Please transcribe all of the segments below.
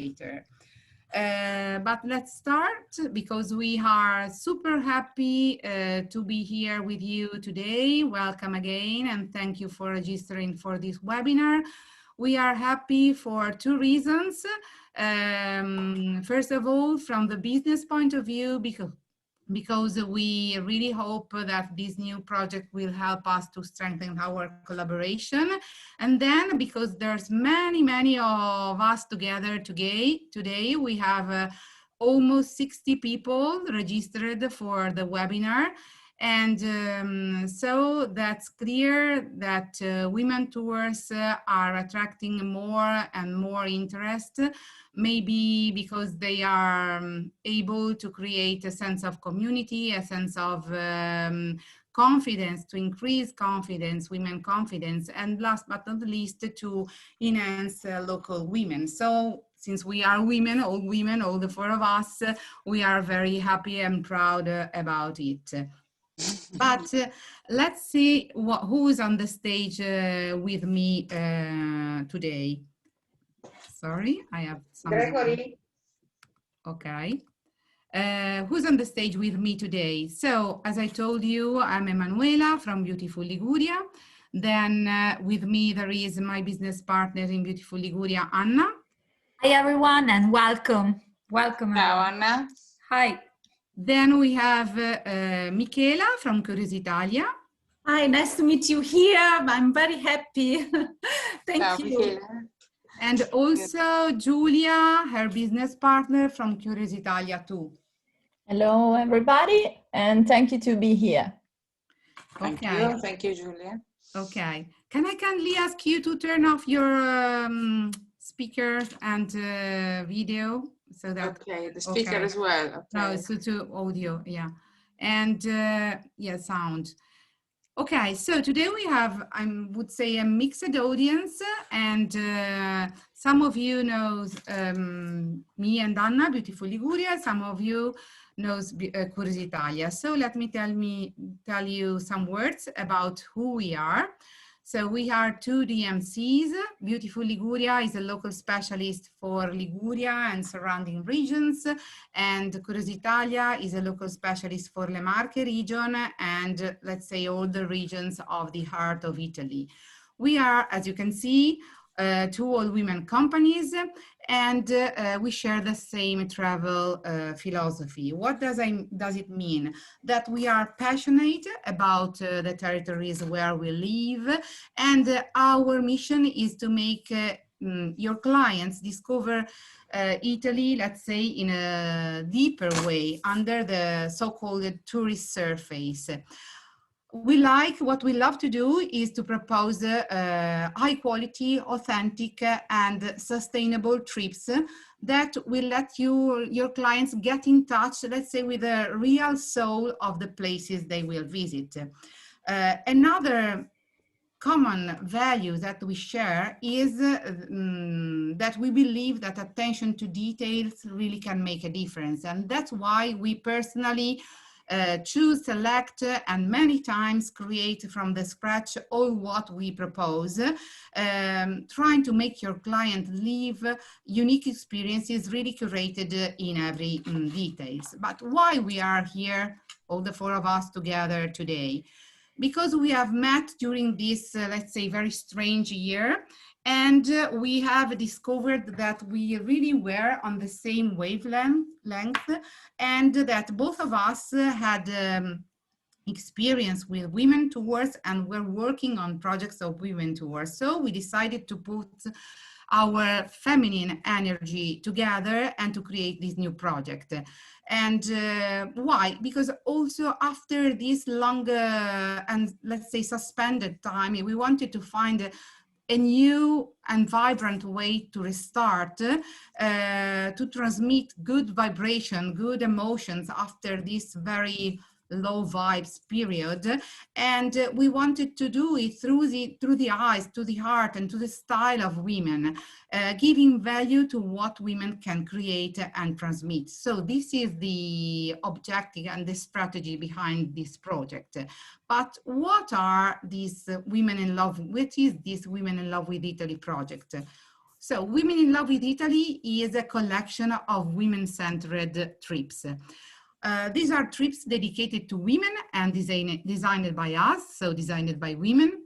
later. But let's start because we are super happy to be here with you today. Welcome again and thank you for registering for this webinar. We are happy for two reasons. First of all, from the business point of view, because we really hope that this new project will help us to strengthen our collaboration. And then because there's many of us together today we have almost 60 people registered for the webinar. And so that's clear that women tours are attracting more and more interest, maybe because they are able to create a sense of community, a sense of confidence, to increase confidence, women confidence, and last but not least, to enhance local women. So since we are women, all the four of us, we are very happy and proud about it. But let's see who's on the stage with me today. Sorry, I have some. Gregory. Okay. Who's on the stage with me today? So, as I told you, I'm Emanuela from Beautiful Liguria. Then with me there is my business partner in Beautiful Liguria, Anna. Hi everyone and welcome. Welcome. Ciao Anna. Hi. Then we have Michela from Curiousitalia. Hi, nice to meet you here. I'm very happy. Thank you. Michela. And also Giulia, her business partner from Curiousitalia too. Hello everybody, and thank you to be here. Okay. Thank you, Giulia. Okay. Can I kindly ask you to turn off your speaker and video so that the speaker as well. Okay. No, so to audio, yeah, and yeah, sound. Okay, so today we have, I would say, a mixed audience, and some of you knows me and Anna, Beautiful Liguria. Some of you knows Curiousitalia. So let me tell you some words about who we are. So we are two DMCs. Beautiful Liguria is a local specialist for Liguria and surrounding regions, and Curiousitalia is a local specialist for Le Marche region and, let's say, all the regions of the heart of Italy. We are, as you can see, two all-women companies, and we share the same travel philosophy. What does it mean? That we are passionate about the territories where we live, and our mission is to make your clients discover Italy, let's say, in a deeper way, under the so-called tourist surface. What we love to do is to propose high quality, authentic and sustainable trips that will let your clients get in touch, let's say, with the real soul of the places they will visit. Another common value that we share is that we believe that attention to details really can make a difference. And that's why we personally choose, select, and many times create from the scratch all what we propose, trying to make your client live unique experiences really curated in every details. But why we are here, all the four of us together today? Because we have met during this, let's say, very strange year, and we have discovered that we really were on the same wavelength, and that both of us had experience with women tours and we're working on projects of women tours. So we decided to put our feminine energy together and to create this new project. And why? Because also after this long and, let's say, suspended time, we wanted to find a new and vibrant way to restart, to transmit good vibration, good emotions after this very low vibes period. And we wanted to do it through the eyes, to the heart, and to the style of women, giving value to what women can create and transmit. So this is the objective and the strategy behind this project. But what are these women in love? What is this Women in Love with Italy project? So Women in Love with Italy is a collection of women-centered trips. These are trips dedicated to women and designed by us, so designed by women.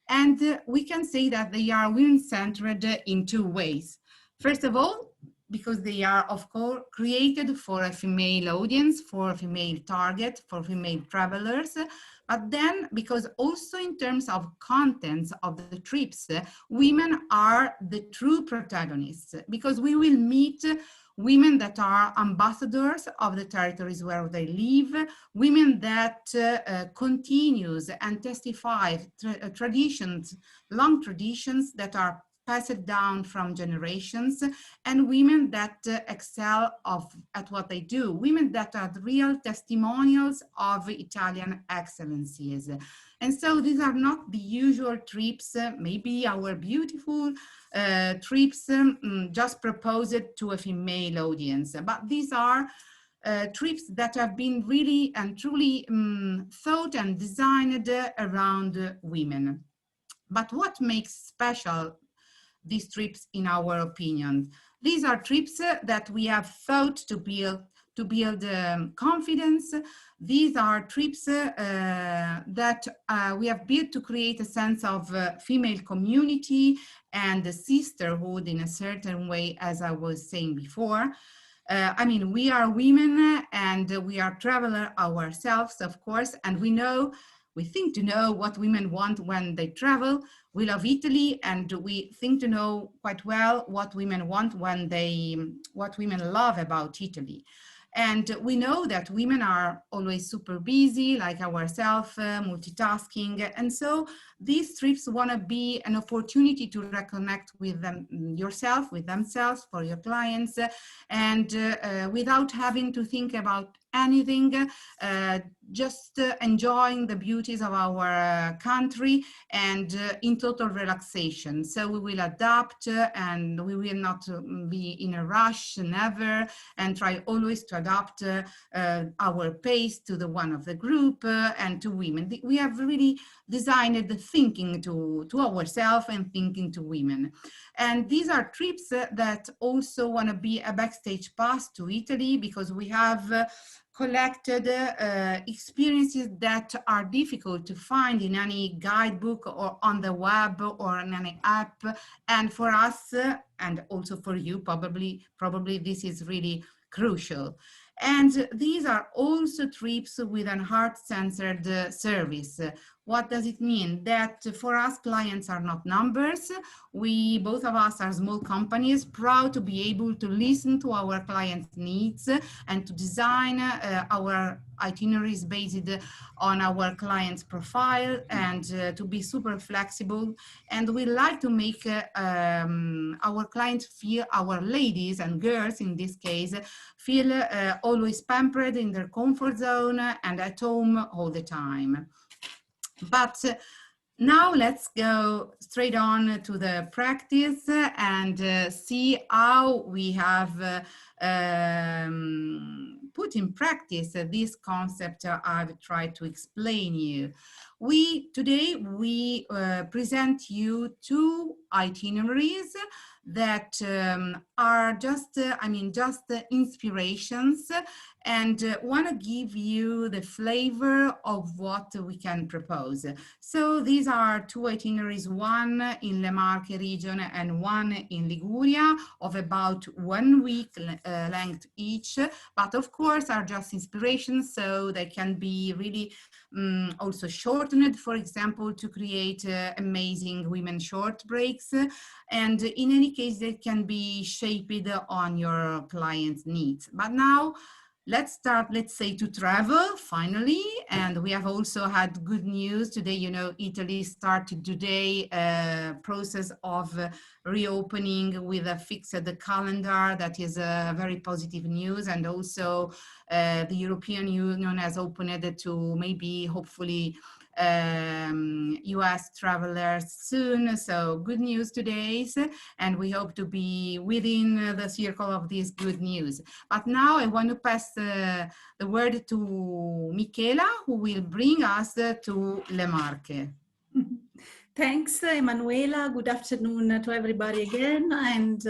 And we can say that they are women-centered in two ways. First of all, because they are, of course, created for a female audience, for a female target, for female travelers, but then because also in terms of contents of the trips, women are the true protagonists, because we will meet women that are ambassadors of the territories where they live, women that continues and testify traditions, long traditions that are passed down from generations, and women that excel at what they do, women that are the real testimonials of Italian excellencies. And so these are not the usual trips, maybe our beautiful trips just proposed to a female audience, but these are trips that have been really and truly thought and designed around women. But what makes special these trips, in our opinion? These are trips that we have thought to build confidence. These are trips that we have built to create a sense of female community and sisterhood in a certain way, as I was saying before. I mean, we are women and we are travelers ourselves, of course, and we think to know what women want when they travel. We love Italy, and we think to know quite well what women want what women love about Italy. And we know that women are always super busy, like ourselves, multitasking. And so these trips want to be an opportunity to reconnect with yourself, with themselves, for your clients, and without having to think about anything, just enjoying the beauties of our country and in total relaxation. So we will adapt and we will not be in a rush, never, and try always to adapt our pace to the one of the group and to women. We have really designed the thinking to ourselves and thinking to women. And these are trips that also want to be a backstage pass to Italy, because we have collected experiences that are difficult to find in any guidebook or on the web or in any app. And for us, and also for you, probably this is really crucial. And these are also trips with an heart-centered service. What does it mean? That for us, clients are not numbers. Both of us are small companies, proud to be able to listen to our clients' needs and to design our itineraries based on our client's profile, and to be super flexible. And we like to make our clients feel, our ladies and girls in this case, feel always pampered in their comfort zone and at home all the time. But now let's go straight on to the practice and see how we have put in practice this concept I've tried to explain you. Today we present you two itineraries that are just inspirations, and want to give you the flavor of what we can propose. So these are two itineraries, one in the Marche region and one in Liguria, of about 1 week length each, but of course are just inspirations, so they can be really also shortened, for example, to create amazing women short breaks. And in any case, they can be shaped on your client's needs. But now, let's start, let's say, to travel finally. And we have also had good news today. You know, Italy started today a process of reopening with a fixed calendar. That is very positive news. And also the European Union has opened to maybe, hopefully, US travelers soon. So good news today, and we hope to be within the circle of this good news. But now I want to pass the word to Michela, who will bring us to Le Marche. Thanks, Emanuela. Good afternoon to everybody again. And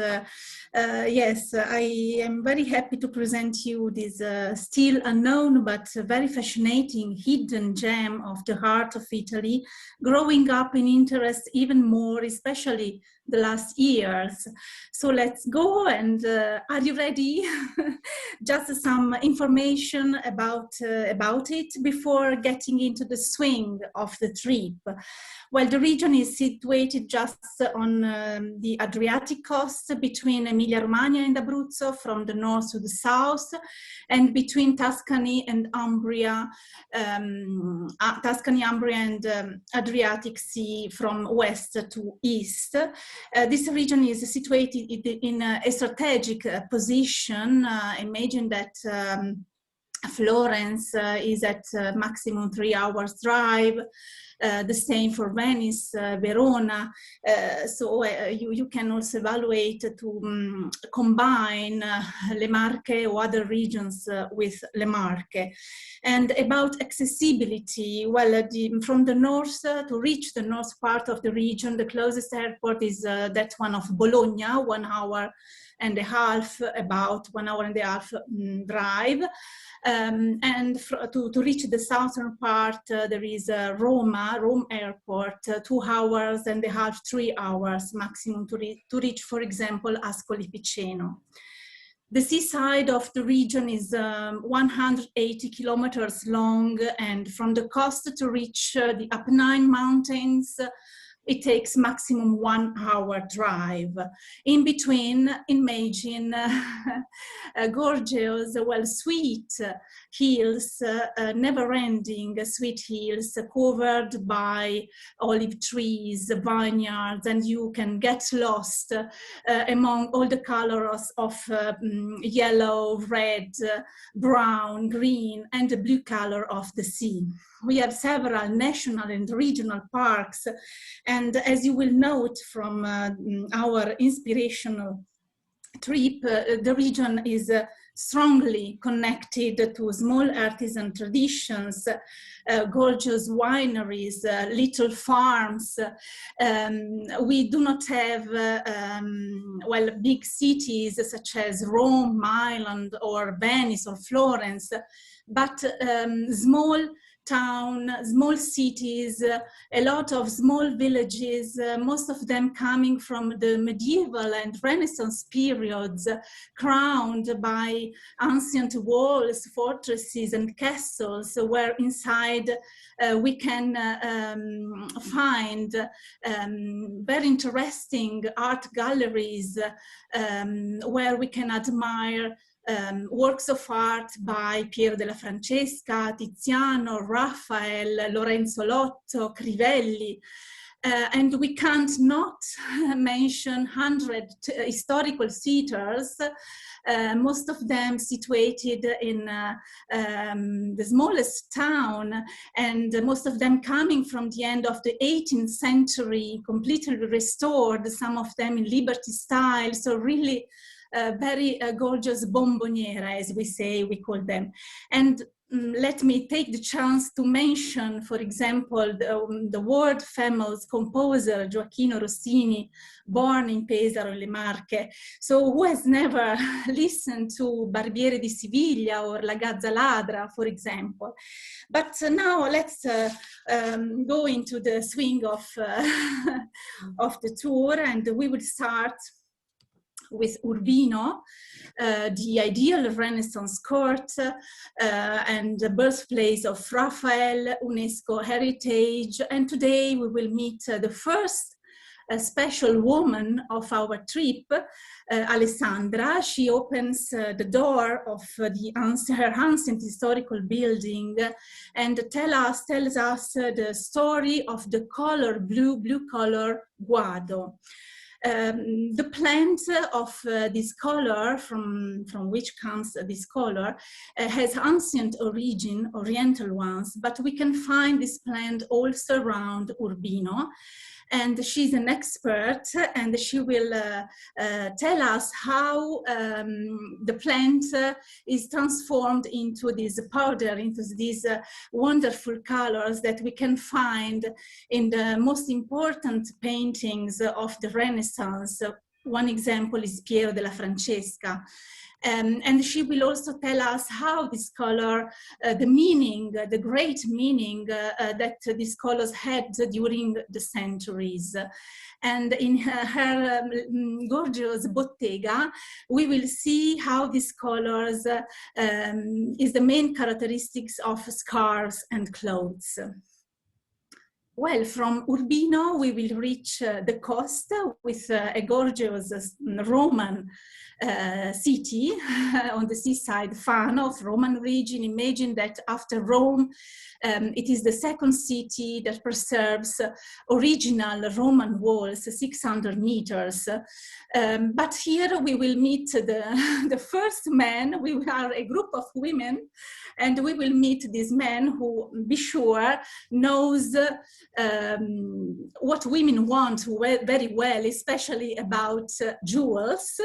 yes, I am very happy to present you this still unknown but very fascinating hidden gem of the heart of Italy, growing up in interest even more, especially the last years. So let's go, and are you ready? Just some information about it before getting into the swing of the trip. Well, the region is situated just on the Adriatic coast between Emilia-Romagna and Abruzzo from the north to the south, and between Tuscany and Umbria, and Adriatic Sea from west to east. This region is situated in a strategic position. Imagine that Florence is at maximum 3 hours drive. The same for Venice, Verona. So you can also evaluate to combine Le Marche or other regions with Le Marche. And about accessibility, well, from the north to reach the north part of the region, the closest airport is that one of Bologna, 1 hour and a half, about 1 hour and a half drive. And to reach the southern part, there is Rome Airport, 2 hours and a half, 3 hours maximum to reach, for example, Ascoli Piceno. The seaside of the region is 180 kilometers long, and from the coast to reach the Apennine Mountains, it takes maximum 1 hour drive. In between, imagine gorgeous, well, sweet hills, never-ending sweet hills covered by olive trees, vineyards, and you can get lost among all the colors of yellow, red, brown, green, and the blue color of the sea. We have several national and regional parks, and as you will note from our inspirational trip, the region is strongly connected to small artisan traditions, gorgeous wineries, little farms. We do not have, well, big cities such as Rome, Milan, or Venice, or Florence, but small small cities, a lot of small villages, most of them coming from the medieval and Renaissance periods, crowned by ancient walls, fortresses, and castles, where inside we can find very interesting art galleries where we can admire works of art by Piero della Francesca, Tiziano, Raphael, Lorenzo Lotto, Crivelli. And we can't not mention 100 historical theaters, most of them situated in the smallest town, and most of them coming from the end of the 18th century, completely restored, some of them in Liberty style, so really very gorgeous bomboniera, as we call them. And let me take the chance to mention, for example, the world famous composer Gioachino Rossini, born in Pesaro, Le Marche. So who has never listened to Barbiere di Siviglia or La Gazza Ladra, for example? But now let's go into the swing of the tour, and we will start with Urbino, the ideal Renaissance court and the birthplace of Raphael, UNESCO heritage. And today we will meet the first special woman of our trip, Alessandra. She opens the door of her ancient historical building and tells us the story of the color blue color guado. The plant of this color, from which comes this color, has ancient origin, oriental ones, but we can find this plant also around Urbino. And she's an expert, and she will tell us how the plant is transformed into this powder, into these wonderful colors that we can find in the most important paintings of the Renaissance. One example is Piero della Francesca. And she will also tell us how this color, the meaning, the great meaning that these colors had during the centuries. And in her gorgeous bottega, we will see how these colors is the main characteristics of scarves and clothes. Well, from Urbino, we will reach the coast with a gorgeous Roman city on the seaside, Fano, of Roman origin. Imagine that after Rome, it is the second city that preserves original Roman walls, 600 meters. But here we will meet the first man. We are a group of women, and we will meet this man who, be sure, knows what women want very well, especially about jewels.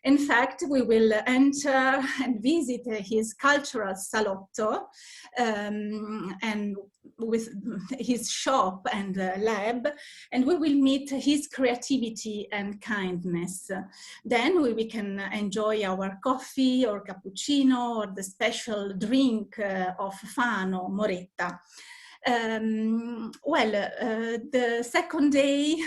In fact, we will enter and visit his cultural salotto and with his shop and lab, and we will meet his creativity and kindness. Then we can enjoy our coffee or cappuccino or the special drink of Fano, Moretta. The second day,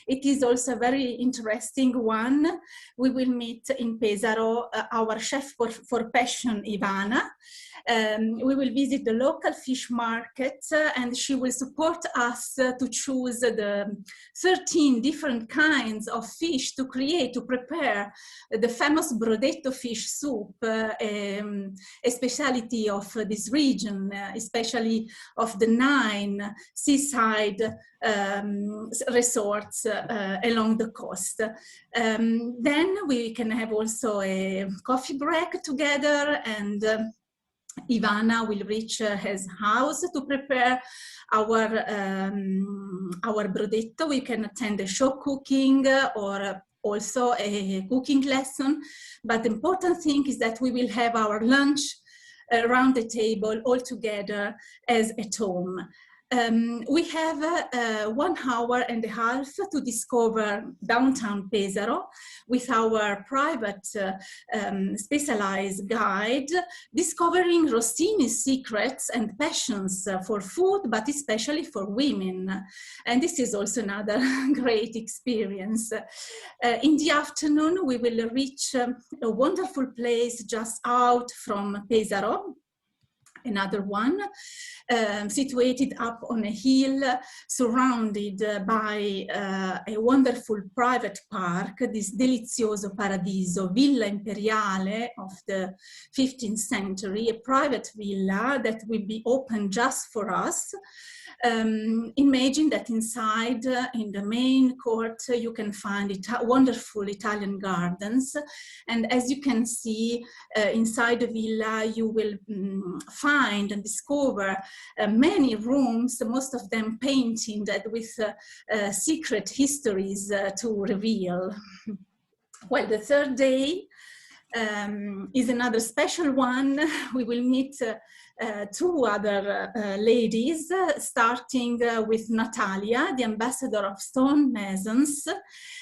it is also a very interesting one. We will meet in Pesaro our chef for passion, Ivana. We will visit the local fish market, and she will support us to choose the 13 different kinds of fish to prepare the famous brodetto fish soup, a specialty of this region, especially of the 9 seaside resorts along the coast. Then we can have also a coffee break together, and Ivana will reach his house to prepare our brodetto. We can attend a show cooking or also a cooking lesson. But the important thing is that we will have our lunch around the table all together as at home. We have 1 hour and a half to discover downtown Pesaro with our private specialized guide, discovering Rossini's secrets and passions for food, but especially for women. And this is also another great experience. In the afternoon, we will reach a wonderful place just out from Pesaro, another one, situated up on a hill, surrounded by a wonderful private park, this Delizioso Paradiso, Villa Imperiale of the 15th century, a private villa that will be open just for us. Imagine that inside, in the main court, you can find wonderful Italian gardens. And as you can see, inside the villa, you will find and discover many rooms, most of them painted with secret histories to reveal. Well, the third day is another special one. We will meet 2 other ladies, starting with Natalia, the ambassador of stone masons,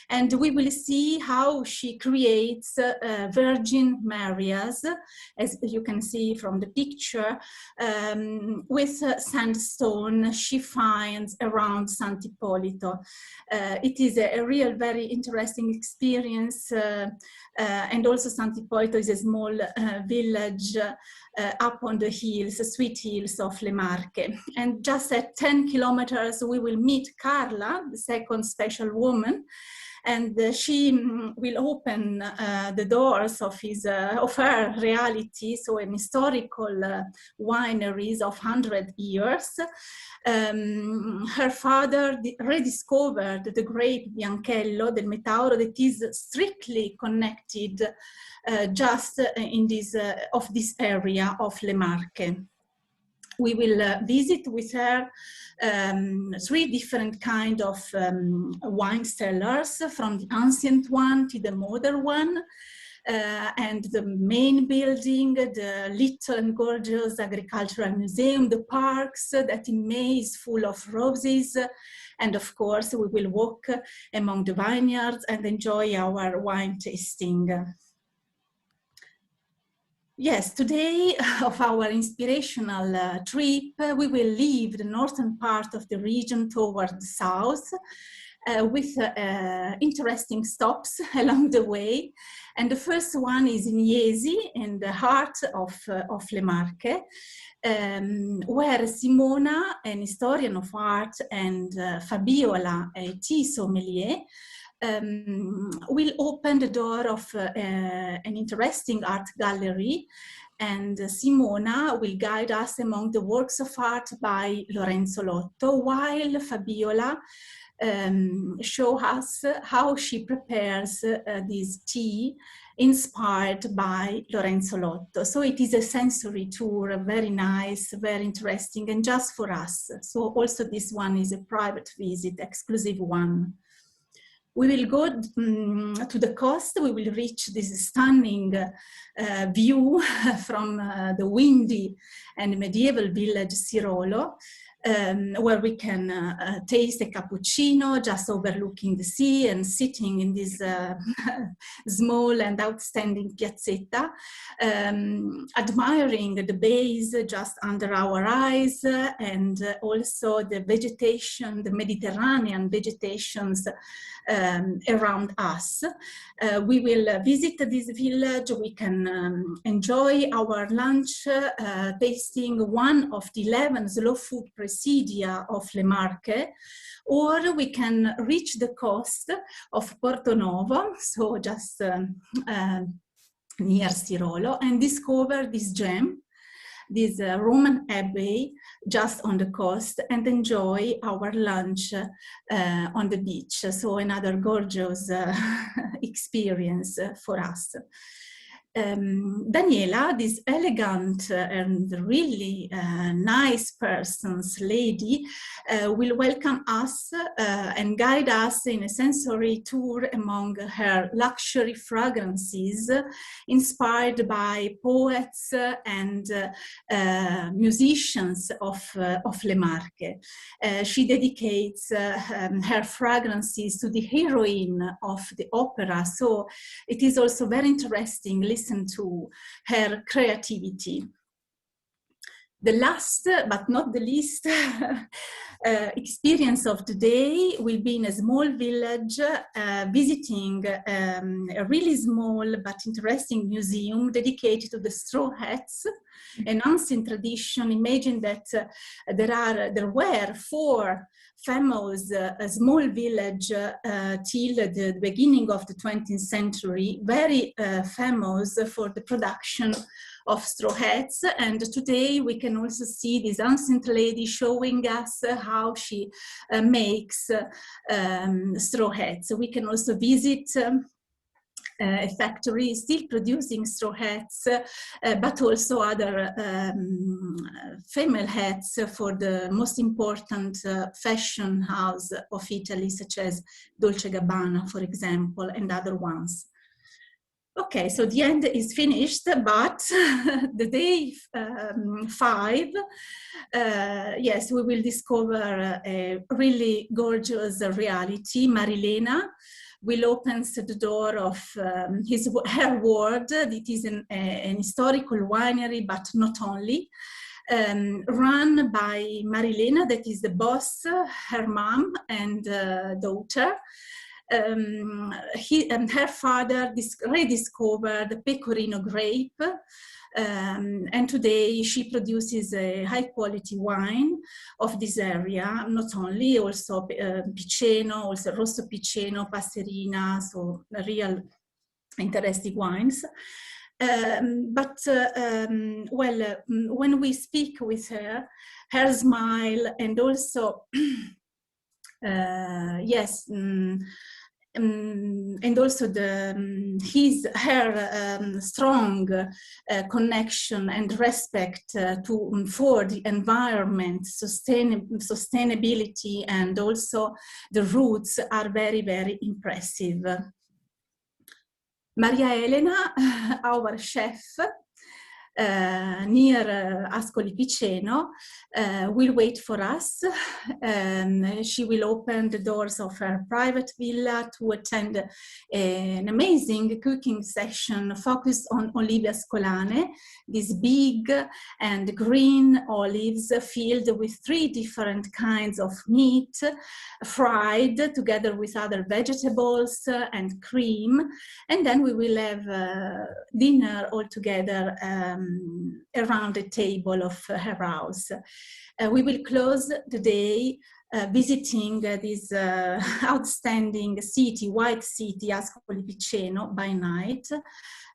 and we will see how she creates Virgin Marias, as you can see from the picture, with sandstone she finds around Sant'Ippolito. It is a real very interesting experience, and also Sant'Ippolito is a small village up on the hills, sweet hills of Le Marche. And just at 10 kilometers, we will meet Carla, the second special woman. and she will open the doors of will open the doors of her reality, so an historical wineries of 100 years. Her father rediscovered the grape Bianchello del Metauro that is strictly connected just in this area of Le Marche. We will visit with her 3 different kind of wine cellars, from the ancient one to the modern one, and the main building, the little and gorgeous agricultural museum, the parks that in May is full of roses, and of course we will walk among the vineyards and enjoy our wine tasting. Yes, today of our inspirational trip, we will leave the northern part of the region toward the south with interesting stops along the way. And the first one is in Jesi, in the heart of Le Marche, where Simona, an historian of art, and Fabiola, a tea sommelier, will open the door of an interesting art gallery, and Simona will guide us among the works of art by Lorenzo Lotto, while Fabiola show us how she prepares this tea inspired by Lorenzo Lotto. So it is a sensory tour, very nice, very interesting, and just for us. So also this one is a private visit, exclusive one. We will go to the coast. We will reach this stunning view from the windy and medieval village Sirolo, where we can taste a cappuccino just overlooking the sea and sitting in this small and outstanding piazzetta, admiring the bays just under our eyes, and also the vegetation, the Mediterranean vegetations around us. We will visit this village. We can enjoy our lunch tasting one of the 11 slow food presidia of Le Marche, or we can reach the coast of Porto Novo, so just near Sirolo, and discover this gem, this Roman abbey just on the coast, and enjoy our lunch on the beach. So another gorgeous experience for us. Daniela, this elegant and really nice person's lady, will welcome us and guide us in a sensory tour among her luxury fragrances inspired by poets and musicians of Le Marche. She dedicates her fragrances to the heroine of the opera, so it is also very interesting listen to her creativity. The last but not the least experience of the day will be in a small village, visiting a really small but interesting museum dedicated to the straw hats, an ancient tradition. Imagine that there were 4 famous small village till the beginning of the 20th century, very famous for the production of straw hats. And today we can also see this ancient lady showing us how she makes straw hats. So we can also visit a factory still producing straw hats, but also other female hats for the most important fashion house of Italy, such as Dolce & Gabbana, for example, and other ones. Okay, so the end is finished, but the day 5, yes, we will discover a really gorgeous reality. Marilena will open the door of her world. It is an historical winery, but not only. Run by Marilena, that is the boss, her mom and daughter. he and her father rediscovered the Pecorino grape, and today she produces a high-quality wine of this area, not only, also Piceno, also Rosso Piceno, Passerina, so real interesting wines. When we speak with her, her smile and also, yes, and also her strong connection and respect for the environment, sustainability, and also the roots are very, very impressive. Maria Elena, our chef, near Ascoli Piceno, will wait for us. She will open the doors of her private villa to attend an amazing cooking session focused on olive ascolane, these big and green olives filled with 3 different kinds of meat, fried together with other vegetables and cream. And then we will have dinner all together around the table of her house. We will close the day visiting this outstanding city, white city, Ascoli Piceno, by night.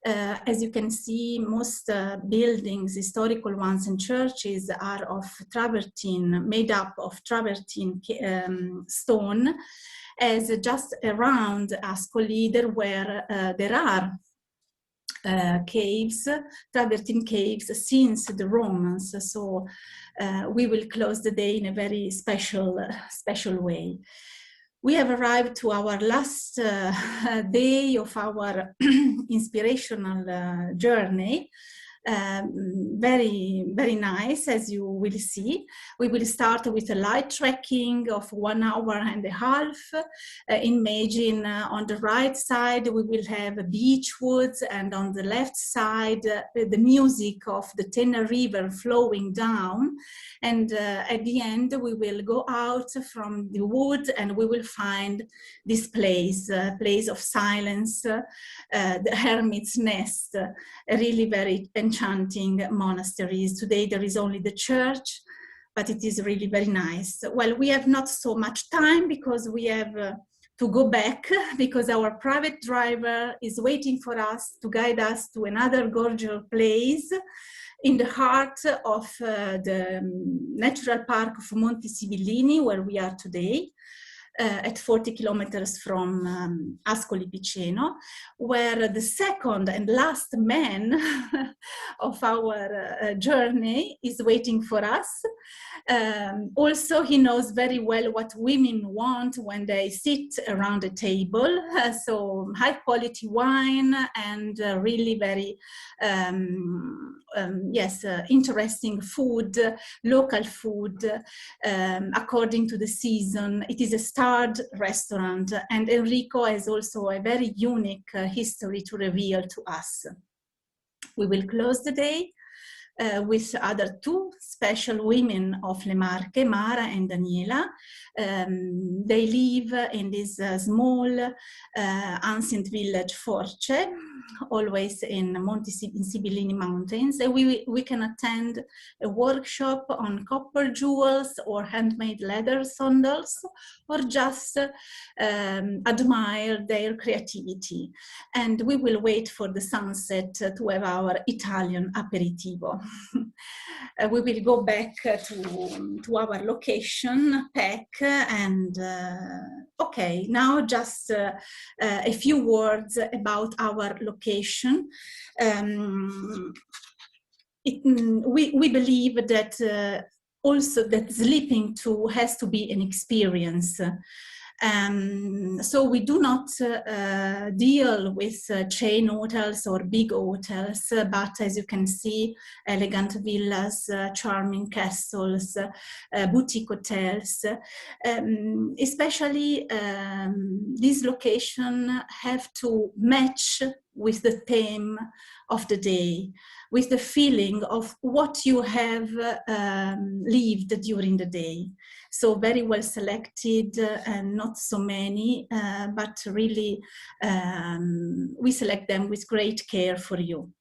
As you can see, most buildings, historical ones and churches are of travertine, made up of travertine stone, as just around Ascoli there are caves, travertine caves, since the Romans. So we will close the day in a very special way. We have arrived to our last day of our inspirational journey. Very, very nice, as you will see. We will start with a light trekking of 1.5 hours. Imagine on the right side, we will have beech woods, and on the left side, the music of the Tena River flowing down. And at the end, we will go out from the wood and we will find this place of silence, the hermit's nest, a really very enchanting monasteries. Today there is only the church, but it is really very nice. Well, we have not so much time because we have to go back, because our private driver is waiting for us to guide us to another gorgeous place in the heart of the natural park of Monte Sibillini, where we are today. At 40 kilometers from Ascoli Piceno, where the second and last man of our journey is waiting for us. Also, he knows very well what women want when they sit around a table. So high quality wine and really very, interesting food, local food, according to the season. It is a starred restaurant, and Enrico has also a very unique history to reveal to us. We will close the day with other 2 special women of Le Marche, Mara and Daniela. They live in this small ancient village, Force, always in Sibillini Mountains. And we can attend a workshop on copper jewels or handmade leather sandals, or just admire their creativity. And we will wait for the sunset to have our Italian aperitivo. We will go back to our location, pack, and okay, now just a few words about our location. We believe that also that sleeping too has to be an experience. So we do not deal with chain hotels or big hotels, but as you can see, elegant villas, charming castles, boutique hotels. Especially these locations have to match with the theme of the day, with the feeling of what you have lived during the day. So very well selected and not so many, but really we select them with great care for you.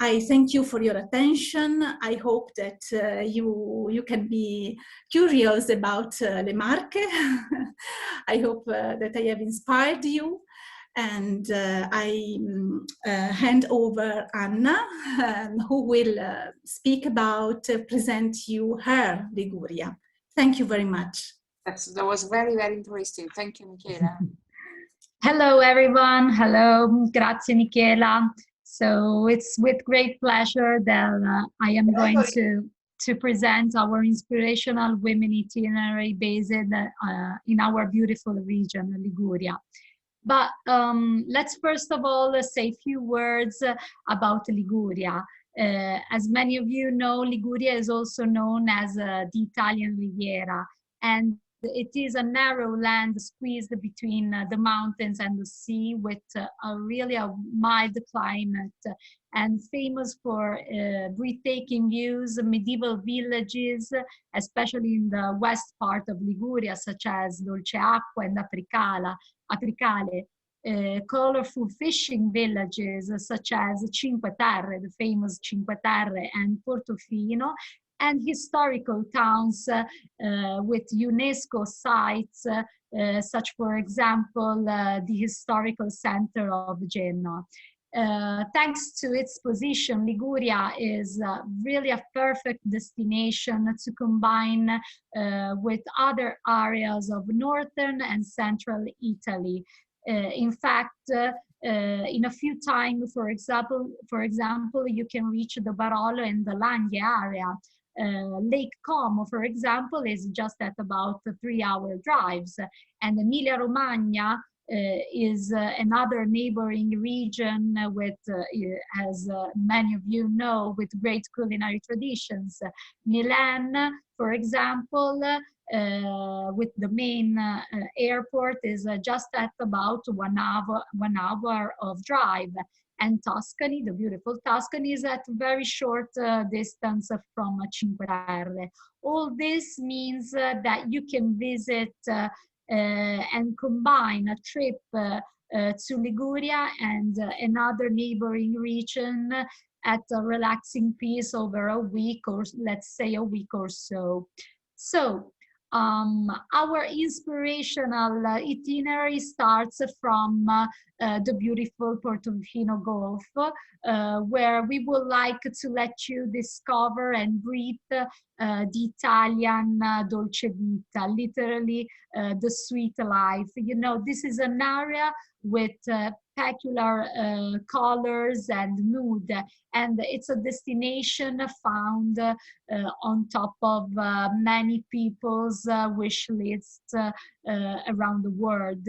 I thank you for your attention. I hope that you can be curious about Le Marche. I hope that I have inspired you. And I hand over Anna, who will speak about, present you her Liguria. Thank you very much. That was very, very interesting. Thank you, Michela. Hello, everyone. Hello. Grazie, Michela. So it's with great pleasure that I am going to present our inspirational women itinerary based in our beautiful region, Liguria. But let's first of all say a few words about Liguria. As many of you know, Liguria is also known as the Italian Riviera, and it is a narrow land squeezed between the mountains and the sea, with really a mild climate and famous for breathtaking views, medieval villages, especially in the west part of Liguria, such as Dolceacqua and Apricale, colorful fishing villages such as Cinque Terre, the famous Cinque Terre, and Portofino, and historical towns with UNESCO sites, such, for example, the historical center of Genoa. Thanks to its position, Liguria is really a perfect destination to combine with other areas of northern and central Italy. In fact, in a few time, for example, you can reach the Barolo and the Langhe area. Lake Como, for example, is just at about 3-hour drives, and Emilia-Romagna is another neighboring region with, as many of you know, with great culinary traditions. Milan, for example, with the main airport, is just at about 1 hour of drive. And Tuscany, the beautiful Tuscany, is at very short distance from Cinque Terre. All this means that you can visit and combine a trip to Liguria and another neighboring region at a relaxing pace over a week, or let's say a week or so. So our inspirational itinerary starts from the beautiful Portofino Gulf, where we would like to let you discover and breathe the Italian dolce vita, literally the sweet life. You know, this is an area with peculiar colors and mood, and it's a destination found on top of many people's wish lists around the world.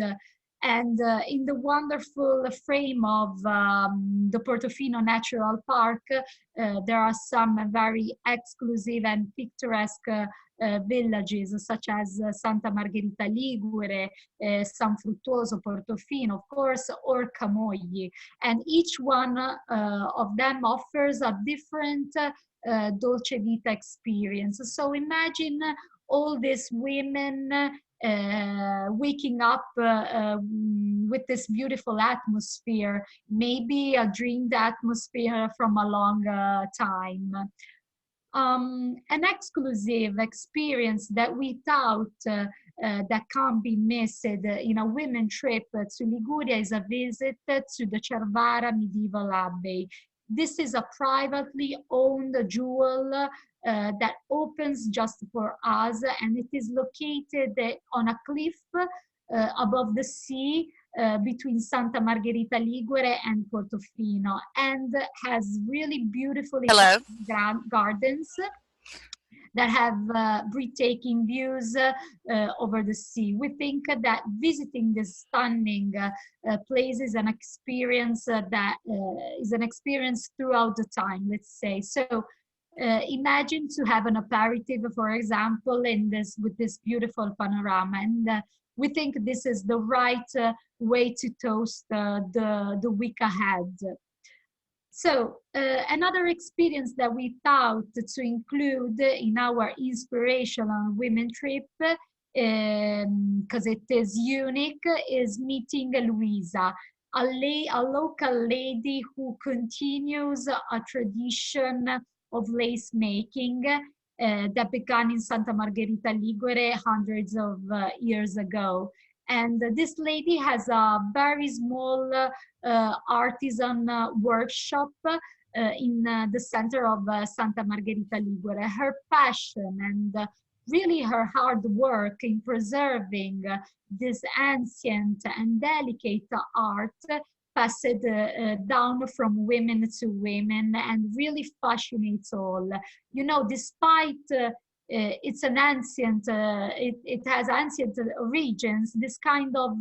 And in the wonderful frame of the Portofino Natural Park, there are some very exclusive and picturesque villages, such as Santa Margherita Ligure, San Fruttuoso, Portofino, of course, or Camogli. And each one of them offers a different dolce vita experience. So imagine all these women waking up with this beautiful atmosphere, maybe a dreamed atmosphere from a long time. An exclusive experience that without that can't be missed in a women trip to Liguria is a visit to the Cervara Medieval Abbey. This is a privately owned jewel that opens just for us, and it is located on a cliff above the sea between Santa Margherita Ligure and Portofino, and has really beautiful gardens that have breathtaking views over the sea. We think that visiting these stunning places an experience that is an experience throughout the time, let's say. So imagine to have an aperitif, for example, with this beautiful panorama, and we think this is the right way to toast the week ahead. So another experience that we thought to include in our inspirational women trip, because it is unique, is meeting Luisa, a local lady who continues a tradition of lace making that began in Santa Margherita Ligure hundreds of years ago. And this lady has a very small artisan workshop in the center of Santa Margherita Ligure. Her passion and really her hard work in preserving this ancient and delicate art passed down from women to women and really fascinates all. You know, despite it's an ancient, it has ancient origins, this kind of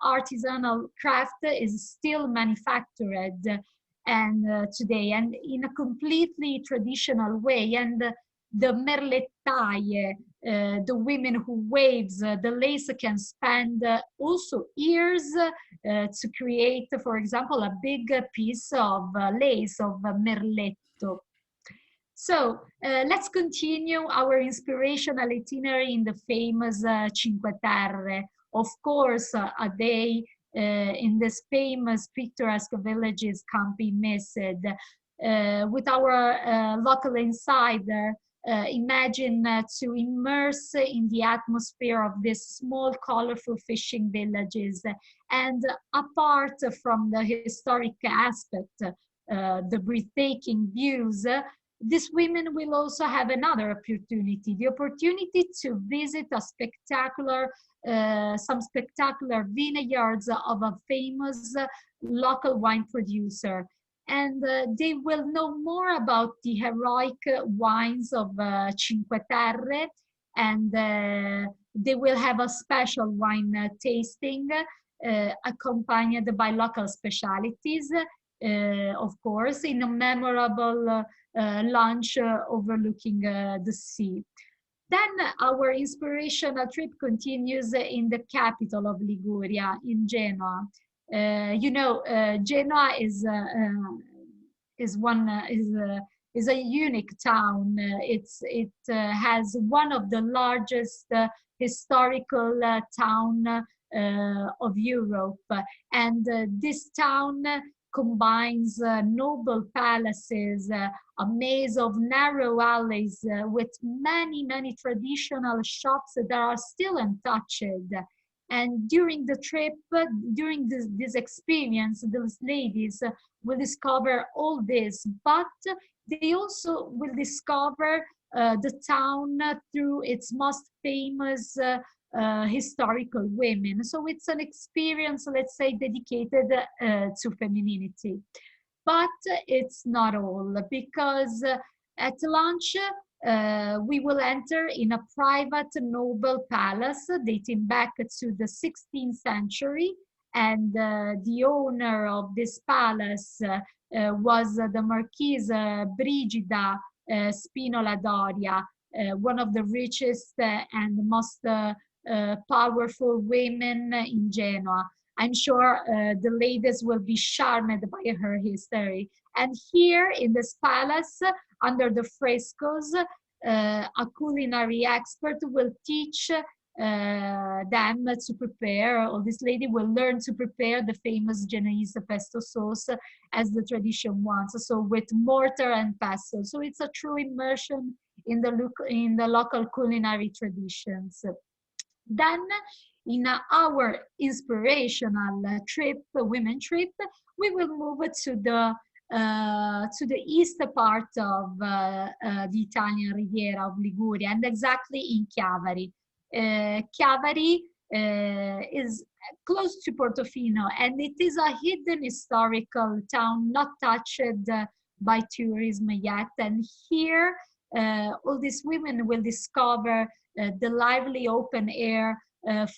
artisanal craft is still manufactured and today, and in a completely traditional way. And the merlettaie, the women who waves the lace, can spend also years to create, for example, a big piece of lace of merletto. So let's continue our inspirational itinerary in the famous Cinque Terre. Of course, a day in this famous picturesque villages can't be missed. With our local insider, imagine to immerse in the atmosphere of these small, colorful fishing villages. And apart from the historic aspect, the breathtaking views, these women will also have another opportunity, the opportunity to visit a spectacular, some spectacular vineyards of a famous local wine producer. And they will know more about the heroic wines of Cinque Terre, and they will have a special wine tasting accompanied by local specialities, of course, in a memorable lunch overlooking the sea. Then our inspirational trip continues in the capital of Liguria, in Genoa. You know, Genoa is a unique town. It has one of the largest historical town of Europe, and this town combines noble palaces, a maze of narrow alleys with many traditional shops that are still untouched. And during the trip, during this experience, those ladies will discover all this, but they also will discover the town through its most famous historical women. So it's an experience, let's say, dedicated to femininity. But it's not all, because at lunch, we will enter in a private noble palace dating back to the 16th century. And the owner of this palace was the Marquise Brigida Spinola Doria, one of the richest and most powerful women in Genoa. I'm sure the ladies will be charmed by her history. And here in this palace, under the frescoes, a culinary expert will teach them to prepare, or this lady will learn to prepare the famous Genoese pesto sauce as the tradition wants, so with mortar and pestle. So it's a true immersion in the local culinary traditions. Then, in our inspirational trip, women trip, we will move to the east part of the Italian Riviera of Liguria, and exactly in Chiavari. Chiavari is close to Portofino, and it is a hidden historical town not touched by tourism yet. And here, all these women will discover the lively open air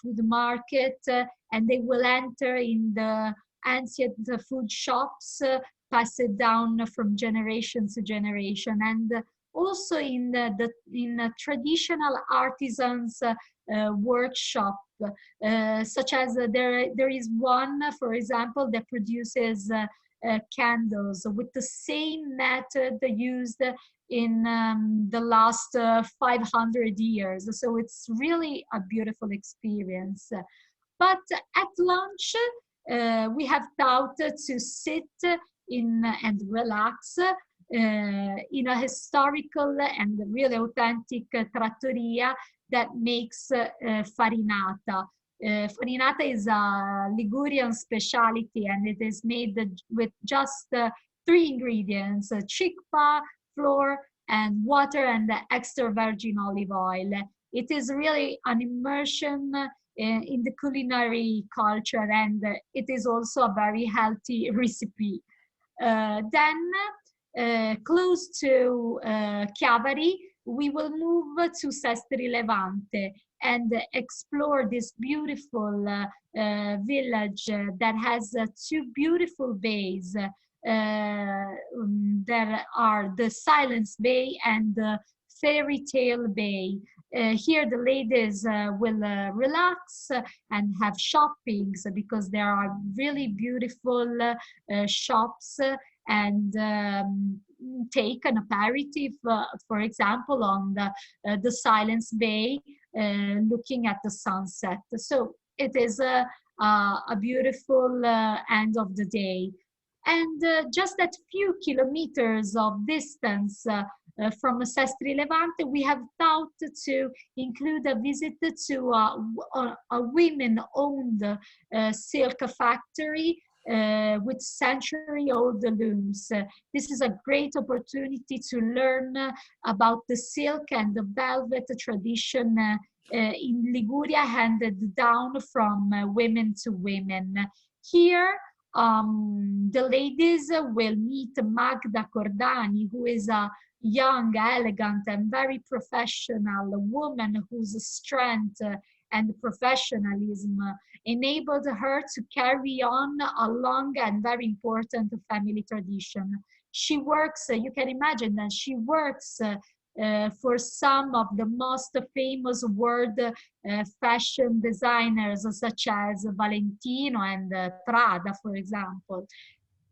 food market, and they will enter in the ancient food shops passed down from generation to generation. And also in a traditional artisans workshop, such as there is one, for example, that produces candles with the same method used in the last 500 years. So it's really a beautiful experience. But at lunch, we have thought to sit in and relax in a historical and really authentic trattoria that makes farinata. Farinata is a Ligurian specialty, and it is made with just 3 ingredients: chickpea, flour, and water, and extra virgin olive oil. It is really an immersion in the culinary culture, and it is also a very healthy recipe. Then, close to Chiavari, we will move to Sestri Levante and explore this beautiful village that has 2 beautiful bays. There are the Silence Bay and the Fairy Tale Bay. Here the ladies will relax and have shoppings, because there are really beautiful shops, and take an aperitif, for example, on the Silence Bay, looking at the sunset. So it is a beautiful end of the day. And just at few kilometers of distance from Sestri Levante, we have thought to include a visit to a women-owned silk factory with century-old looms. This is a great opportunity to learn about the silk and the velvet tradition in Liguria, handed down from women to women. Here, the ladies will meet Magda Cordani, who is a young, elegant, and very professional woman whose strength and professionalism enabled her to carry on a long and very important family tradition. She works, you can imagine that she works for some of the most famous world fashion designers, such as Valentino and Prada, for example.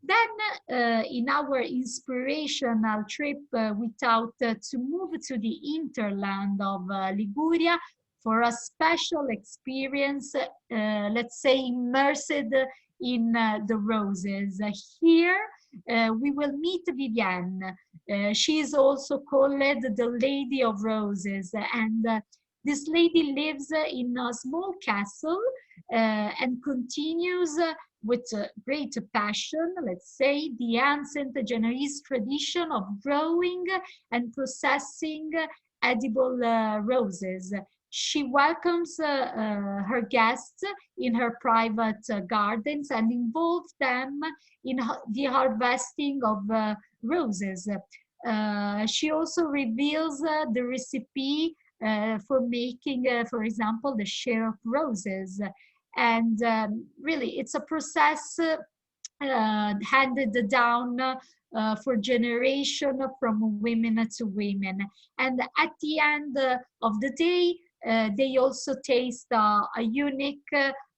Then, in our inspirational trip, we thought to move to the hinterland of Liguria for a special experience, let's say immersed in the roses. Here, we will meet Vivienne. She is also called the Lady of Roses, and this lady lives in a small castle and continues with great passion, let's say, the ancient Genoese tradition of growing and processing edible roses. She welcomes her guests in her private gardens and involves them in the harvesting of roses. She also reveals the recipe for making, for example, the share of roses. And really, it's a process handed down for generation from women to women. And at the end of the day, they also taste a unique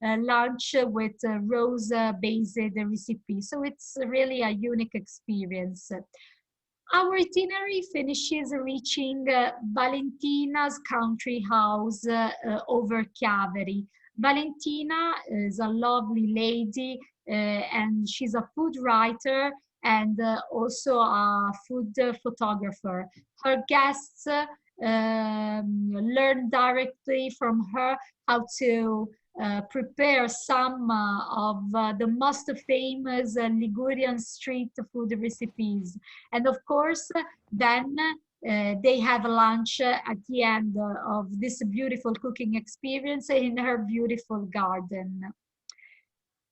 lunch with rose-based recipe. So it's really a unique experience. Our itinerary finishes reaching Valentina's country house over Chiavari. Valentina is a lovely lady, and she's a food writer and also a food photographer. Her guests learn directly from her how to prepare some of the most famous Ligurian street food recipes. And of course, then they have lunch at the end of this beautiful cooking experience in her beautiful garden.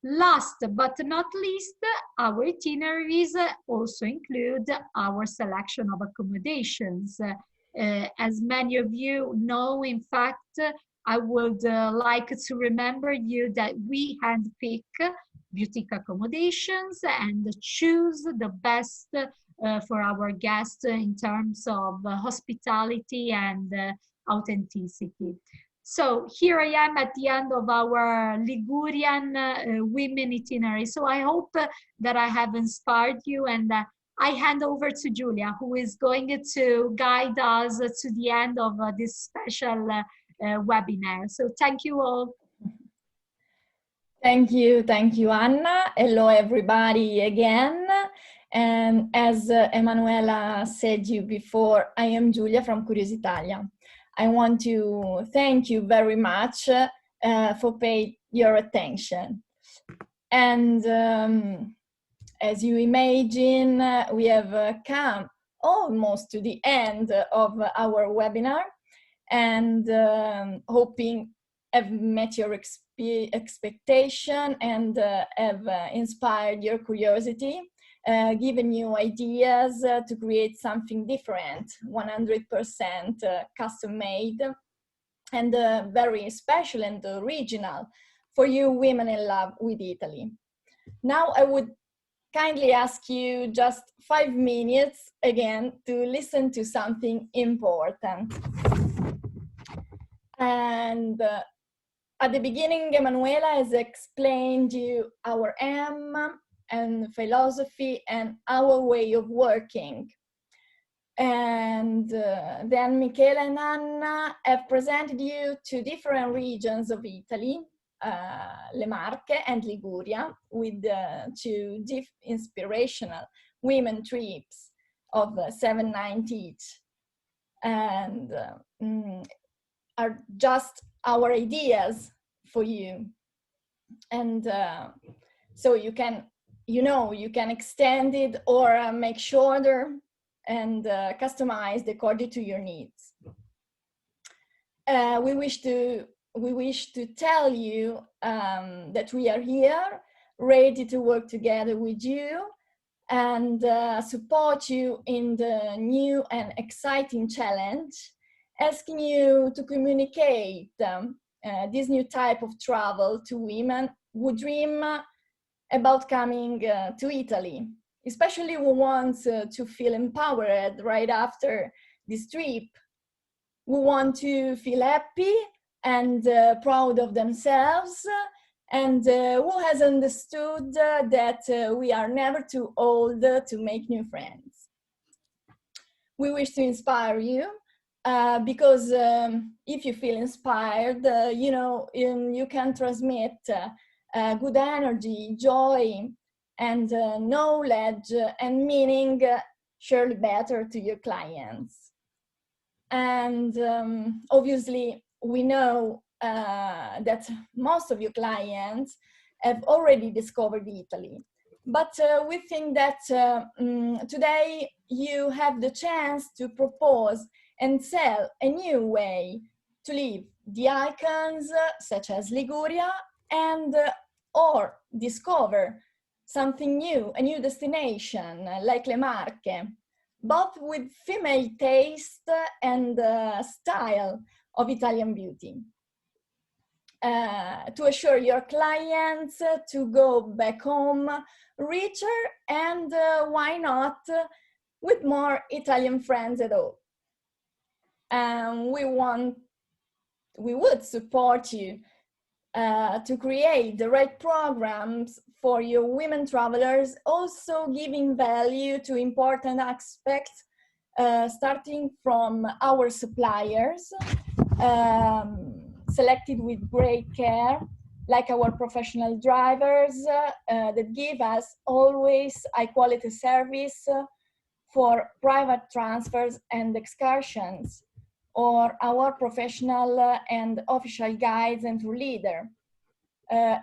Last but not least, our itineraries also include our selection of accommodations. As many of you know, in fact, I would like to remember you that we handpick boutique accommodations and choose the best for our guests in terms of hospitality and authenticity. So here I am at the end of our Ligurian women itinerary. So I hope that I have inspired you, and I hand over to Julia, who is going to guide us to the end of this special webinar. So thank you all. Thank you, Anna. Hello, everybody again. And as Emanuela said you before, I am Giulia from Curiousitalia. I want to thank you very much for paying your attention. And as you imagine, we have come almost to the end of our webinar, and hoping have met your expectation and have inspired your curiosity, given you ideas to create something different, 100% custom-made, and very special and original for you women in love with Italy. Now I would kindly ask you just 5 minutes again to listen to something important. And at the beginning, Emanuela has explained you our aim and philosophy and our way of working. And then Michela and Anna have presented you 2 different regions of Italy, Le Marche and Liguria, with 2 inspirational women trips of 7 nights each. And are just our ideas for you. And so you can, you can extend it or make shorter and customize according to your needs. We wish to tell you that we are here, ready to work together with you and support you in the new and exciting challenge, asking you to communicate this new type of travel to women who dream about coming to Italy, especially who want to feel empowered right after this trip, who want to feel happy and proud of themselves, and who has understood that we are never too old to make new friends. We wish to inspire you because if you feel inspired, you can transmit good energy, joy, and knowledge and meaning surely better to your clients. And obviously, we know that most of your clients have already discovered Italy. But we think that today you have the chance to propose and sell a new way to live the icons such as Liguria, and or discover something new, a new destination like Le Marche, both with female taste and style of Italian beauty. To assure your clients to go back home richer and why not with more Italian friends at all. We would support you to create the right programs for your women travelers, also giving value to important aspects, starting from our suppliers, selected with great care, like our professional drivers that give us always high quality service for private transfers and excursions, or our professional and official guides and tour leader.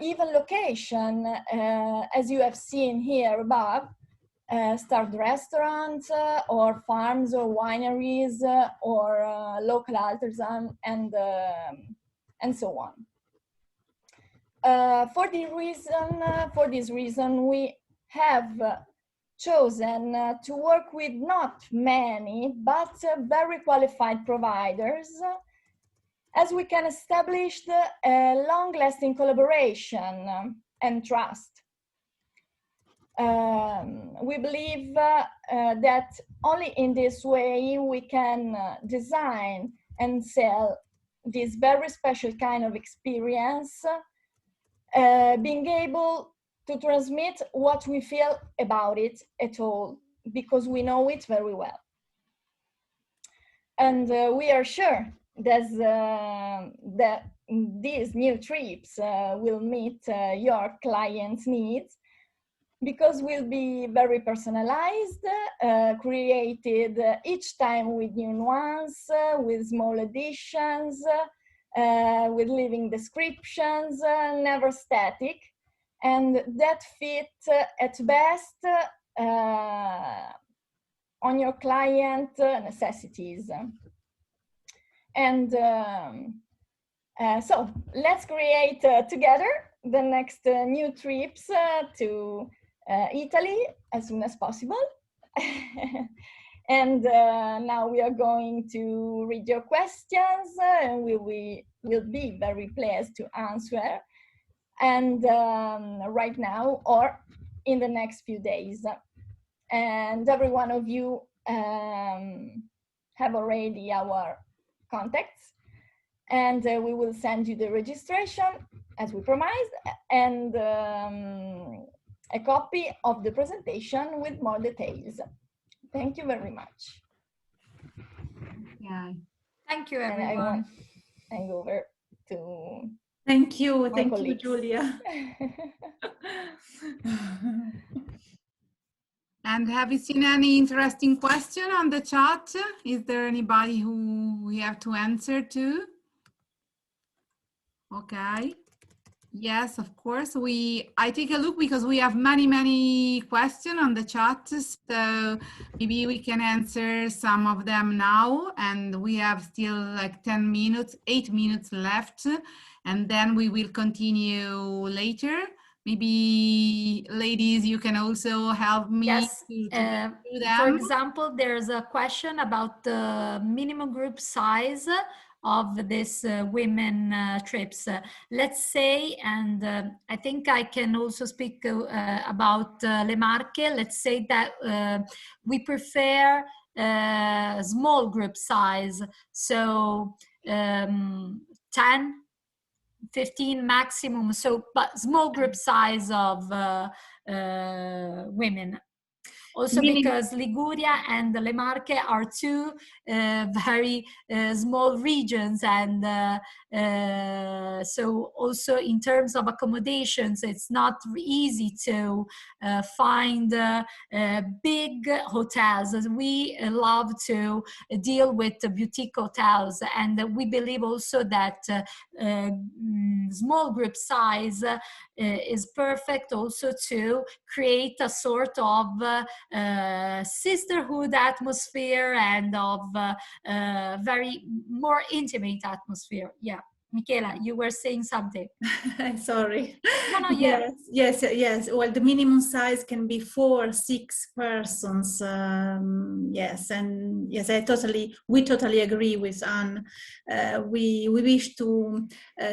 Even location, as you have seen here above, start restaurants or farms or wineries or local artisan and so on. For this reason, we have chosen to work with not many, but very qualified providers, as we can establish a long-lasting collaboration and trust. We believe that only in this way we can design and sell this very special kind of experience, being able to transmit what we feel about it at all, because we know it very well. And we are sure that these new trips will meet your clients' needs, because we'll be very personalized, created each time with new nuance, with small additions, with living descriptions, never static, and that fit at best on your client necessities. And so let's create together the next new trips to Italy as soon as possible. And now we are going to read your questions, and we will be very pleased to answer. And right now or in the next few days. And every one of you have already our contacts, and we will send you the registration as we promised, and a copy of the presentation with more details. Thank you very much. Yeah. Thank you, And everyone. I want to hand over to Thank you, my thank you, colleagues. Giulia. And have you seen any interesting question on the chat? Is there anybody who we have to answer to? Okay. Yes, of course. I take a look because we have many questions on the chat. So maybe we can answer some of them now, and we have still like 10 minutes, 8 minutes left, and then we will continue later. Maybe ladies, you can also help me. Yes, to do them. for example, there's a question about the minimum group size of this women trips. Let's say, and I think I can also speak about Le Marche. Let's say that we prefer small group size, so 10, 15 maximum, so but small group size of women. Also because Liguria and Le Marche are two very small regions, and so also in terms of accommodations, it's not easy to find big hotels. We love to deal with boutique hotels, and we believe also that small group size is perfect also to create a sort of sisterhood atmosphere and of very more intimate atmosphere. Yeah, Michela, you were saying something. Sorry. No, yeah. Yes. Well, the minimum size can be 4, 6 persons. Yes, and yes, we totally agree with Anne. We wish to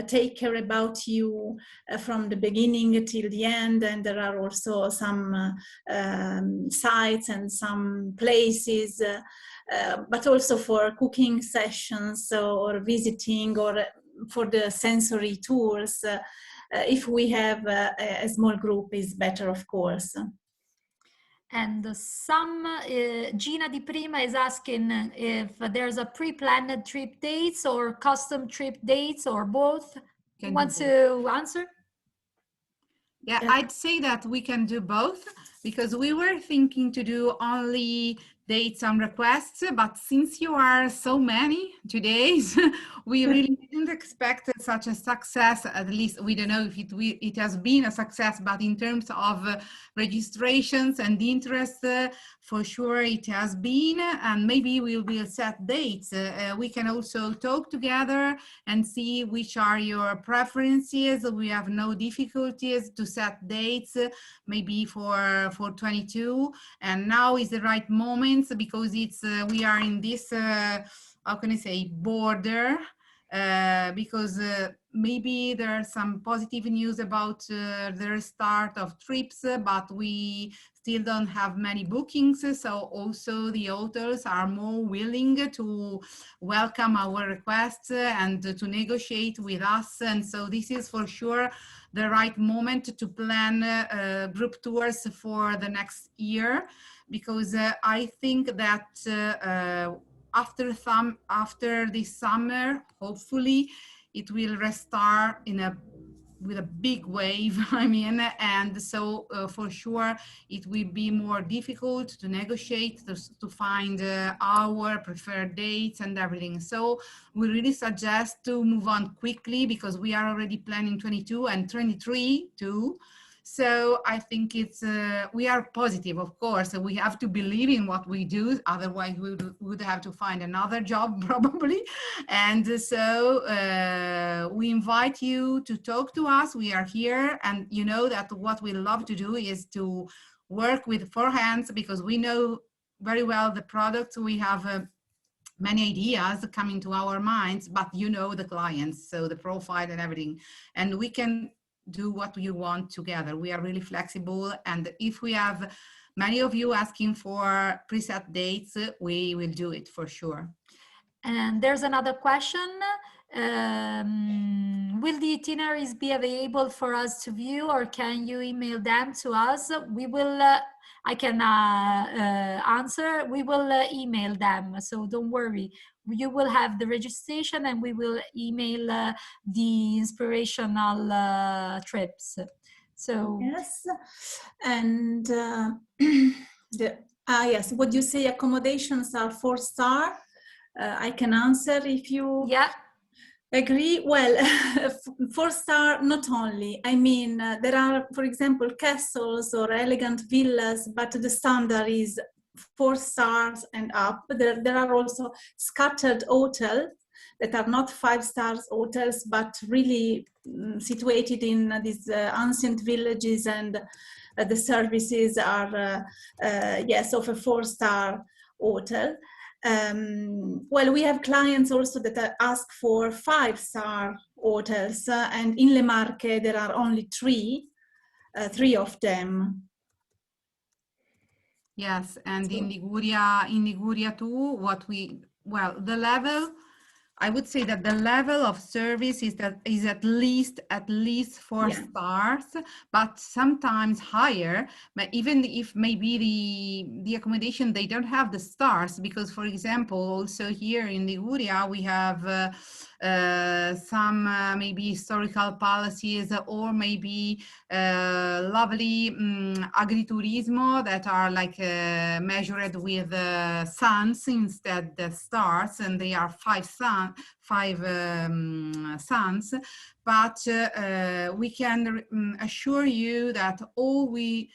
take care about you from the beginning till the end, and there are also some sites and some places, but also for cooking sessions or visiting, or for the sensory tours. If we have a small group is better, of course. And Gina Di Prima is asking if there's a pre-planned trip dates or custom trip dates or both. Who wants to answer? Yeah, I'd say that we can do both, because we were thinking to do only dates on requests, but since you are so many today, we really didn't expect such a success. At least we don't know if it has been a success, but in terms of registrations and interest, for sure it has been, and maybe we will set dates. We can also talk together and see which are your preferences. We have no difficulties to set dates, maybe for 22, and now is the right moment because it's we are in this how can I say border because maybe there are some positive news about the restart of trips, but we still don't have many bookings. So also the hotels are more willing to welcome our requests and to negotiate with us. And so this is for sure the right moment to plan group tours for the next year, because I think that after this summer, hopefully it will restart with a big wave, I mean, and so for sure it will be more difficult to negotiate, to find our preferred dates and everything. So we really suggest to move on quickly, because we are already planning 22 and 23 too. So I think we are positive, of course. We have to believe in what we do, otherwise we would have to find another job probably. And so we invite you to talk to us. We are here, and you know that what we love to do is to work with 4 hands, because we know very well the products. We have many ideas coming to our minds, but you know the clients, so the profile and everything, and we can do what you want together. We are really flexible, and if we have many of you asking for preset dates, we will do it for sure. And there's another question. Will the itineraries be available for us to view, or can you email them to us? We will, I can answer. We will email them, so don't worry. You will have the registration, and we will email the inspirational trips. So yes, and yes, what you say, accommodations are 4-star. I can answer if you agree. Well, 4-star not only. I mean, there are, for example, castles or elegant villas, but the standard is 4 stars and up. There are also scattered hotels that are not 5-star hotels, but really situated in these ancient villages, and the services are, yes, of a 4-star hotel. Well, we have clients also that ask for 5-star hotels, and in Le Marche there are only 3 of them. Yes, and in Liguria too, the level, I would say that the level of service is at least 4 stars, but sometimes higher. But even if maybe the accommodation, they don't have the stars, because, for example, also here in Liguria we have some maybe historical palaces, or maybe lovely agriturismo that are like measured with suns instead of stars, and they are 5 suns. But we can assure you that all the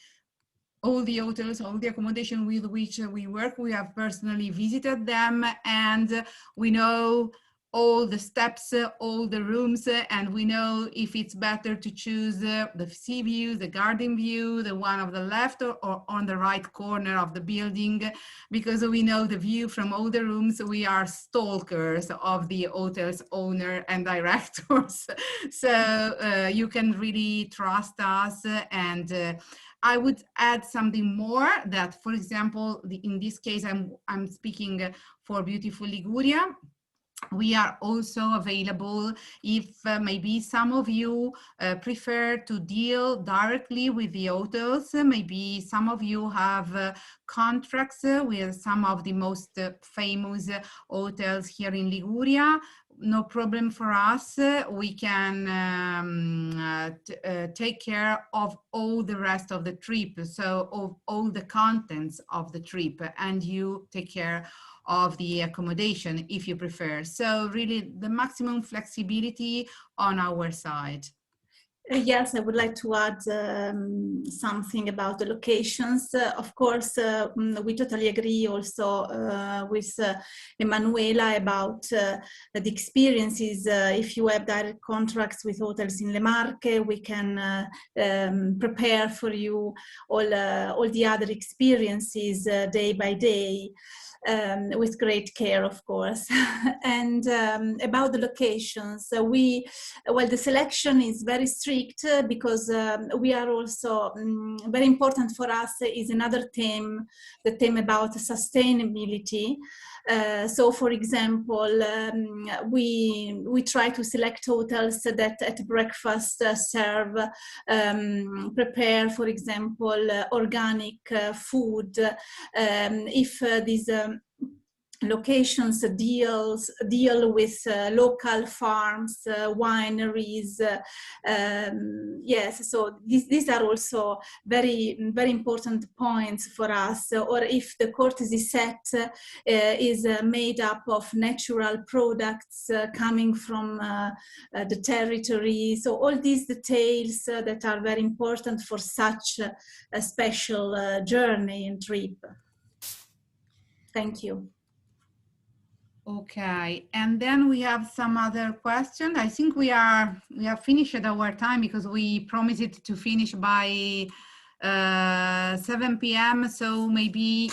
hotels, all the accommodation with which we work, we have personally visited them, and we know all the steps, all the rooms, and we know if it's better to choose the sea view, the garden view, the one of the left or on the right corner of the building, because we know the view from all the rooms. We are stalkers of the hotel's owner and directors. So you can really trust us. And I would add something more, that, for example, in this case, I'm speaking for Beautiful Liguria. We are also available if maybe some of you prefer to deal directly with the hotels. Maybe some of you have contracts with some of the most famous hotels here in Liguria. No problem for us. We can take care of all the rest of the trip, so of all the contents of the trip, and you take care of the accommodation if you prefer. So really the maximum flexibility on our side. Yes, I would like to add something about the locations. Of course, we totally agree also with Emanuela about the experiences. If you have direct contracts with hotels in Le Marche, we can prepare for you all the other experiences day by day. with great care, of course. And about the locations, the selection is very strict because we are also, very important for us is another theme, the theme about sustainability. So, for example, we try to select hotels that at breakfast serve, prepare, for example, organic food. If these locations deal with local farms, wineries, yes, so these are also very important points for us. Or if the courtesy set is made up of natural products coming from the territory, so all these details that are very important for such a special journey and trip. Thank you. Okay, and then we have some other questions. I think we have finished our time because we promised it to finish by 7 p.m. So maybe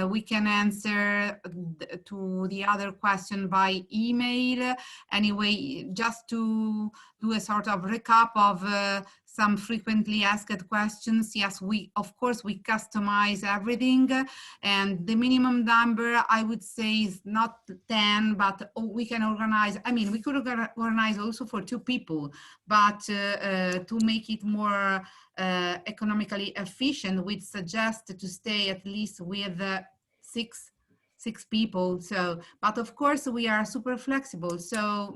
we can answer to the other question by email. Anyway, just to do a sort of recap of some frequently asked questions. Yes, of course we customize everything, and the minimum number I would say is not 10, but we can organize. I mean, we could organize also for 2 people, but to make it more economically efficient, we'd suggest to stay at least with 6 people. So, but of course we are super flexible, so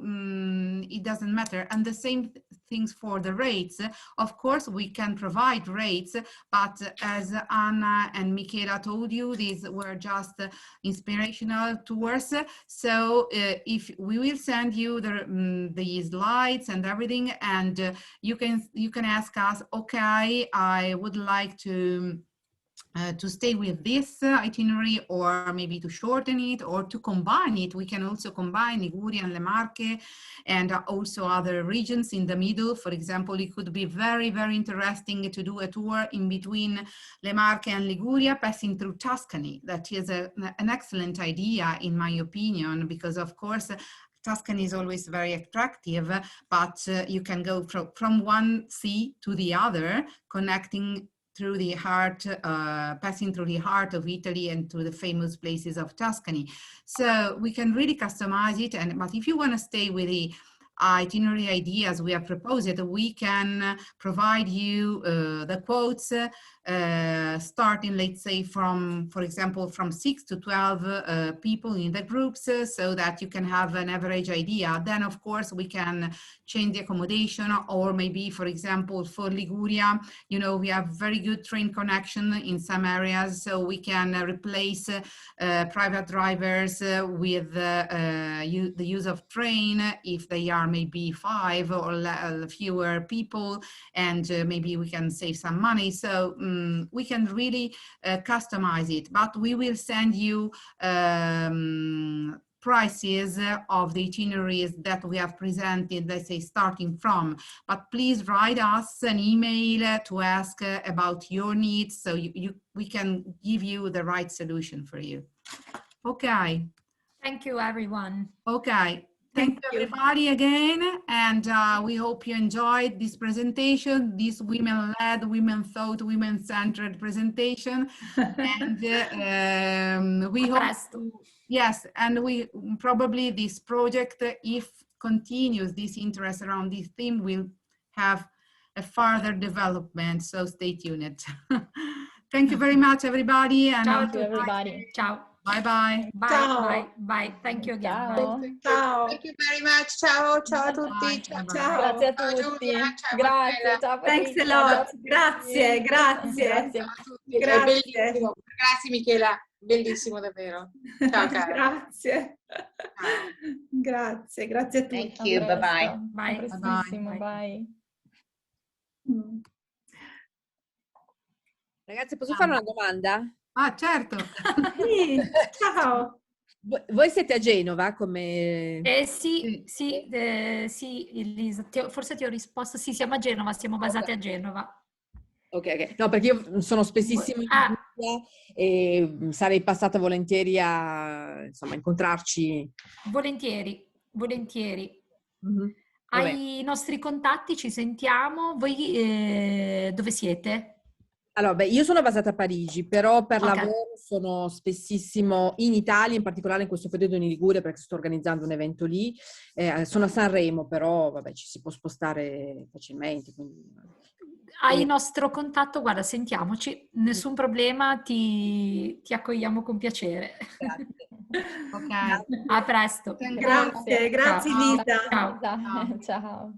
it doesn't matter. And the same things for the rates. Of course we can provide rates, but as Anna and Michela told you, these were just inspirational tours. So if we will send you the slides and everything, and you can ask us, okay, I would like to stay with this itinerary, or maybe to shorten it or to combine it. We can also combine Liguria and Le Marche and also other regions in the middle. For example, it could be very, very interesting to do a tour in between Le Marche and Liguria, passing through Tuscany. That is an excellent idea, in my opinion, because of course, Tuscany is always very attractive, but you can go from one sea to the other, connecting through the heart, passing through the heart of Italy and to the famous places of Tuscany. So we can really customize it. But if you want to stay with the itinerary ideas we have proposed, we can provide you the quotes starting, let's say, from, for example, from 6 to 12 people in the groups, so that you can have an average idea. Then, of course, we can change the accommodation, or maybe, for example, for Liguria, you know, we have very good train connection in some areas, so we can replace private drivers with the use of train if they are maybe 5 or fewer people, and maybe we can save some money. So we can really customize it, but we will send you prices of the itineraries that we have presented, let's say, starting from. But please write us an email to ask about your needs, so we can give you the right solution for you. Okay. Thank you, everyone. Okay. Thank you, everybody, again, and we hope you enjoyed this presentation, this women-led, women-thought, women-centered presentation. And we hope, yes, and we probably this project, if continues this interest around this theme, will have a further development. So stay tuned. Thank you very much, everybody. And ciao to everybody. Ciao. Bye-bye. Bye, Ciao. bye, bye. Thank you again. Ciao. Bye. Ciao. Thank you very much. Ciao, ciao a tutti. Bye. Ciao. Grazie a Ciao, tutti. Giulia. Ciao, Grazie, Emanuela. ciao Thanks Patrizia. a ciao lot. a tutti. Grazie, grazie. Grazie. Ciao a tutti. È Grazie. bellissimo. Grazie Michela, bellissimo davvero. Ciao cara. Grazie. Ciao. Grazie, grazie a tutti. Thank you. A Bye presto. bye. A Bye. prestissimo, Bye. bye. Mm. Ragazzi, posso fare una domanda? Ah, certo. Sì, ciao. Voi siete a Genova come... Sì, Elisa, forse ti ho risposto. Sì, siamo a Genova, siamo basati a Genova. Ok. No, perché io sono spessissimo in e sarei passata volentieri a insomma, incontrarci. Volentieri, volentieri. Mhm. Va bene. Ai nostri contatti ci sentiamo. Voi dove siete? Allora, beh, io sono basata a Parigi, però per Ok. lavoro sono spessissimo in Italia, in particolare in questo periodo in Liguria, perché sto organizzando un evento lì. Sono a Sanremo, però vabbè, ci si può spostare facilmente. Quindi, Hai il nostro contatto, guarda, sentiamoci, nessun problema, ti accogliamo con piacere. grazie. Ok. A presto. Thank you. Grazie, grazie Ciao. Lisa. Ciao. Ciao.